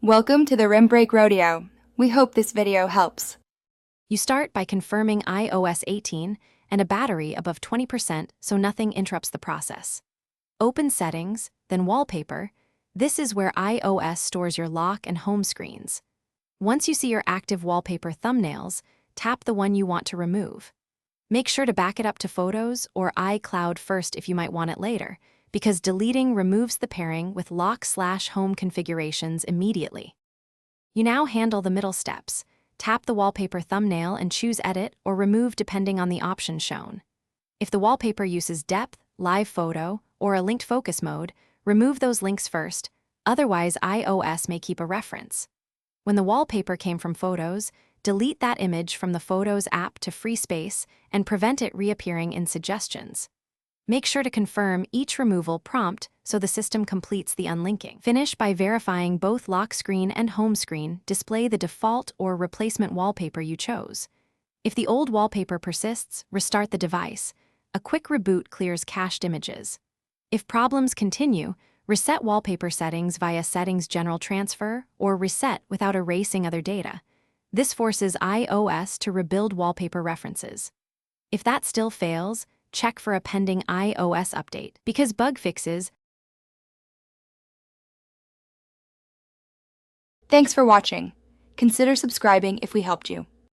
Welcome to the Rim Break Rodeo. We hope this video helps. You start by confirming iOS 18 and a battery above 20% so nothing interrupts the process. Open Settings, then Wallpaper. This is where iOS stores your lock and home screens. Once you see your active wallpaper thumbnails, tap the one you want to remove. Make sure to back it up to Photos or iCloud first if you might want it later, because deleting removes the pairing with lock/home configurations immediately. You now handle the middle steps. Tap the wallpaper thumbnail and choose Edit or Remove depending on the option shown. If the wallpaper uses depth, live photo, or a linked focus mode, remove those links first, otherwise iOS may keep a reference. When the wallpaper came from Photos, delete that image from the Photos app to free space and prevent it reappearing in Suggestions. Make sure to confirm each removal prompt so the system completes the unlinking. Finish by verifying both lock screen and home screen display the default or replacement wallpaper you chose. If the old wallpaper persists, restart the device. A quick reboot clears cached images. If problems continue, reset wallpaper settings via Settings General Transfer or Reset without erasing other data. This forces iOS to rebuild wallpaper references. If that still fails, check for a pending iOS update, because bug fixes. Thanks for watching. Consider subscribing if we helped you.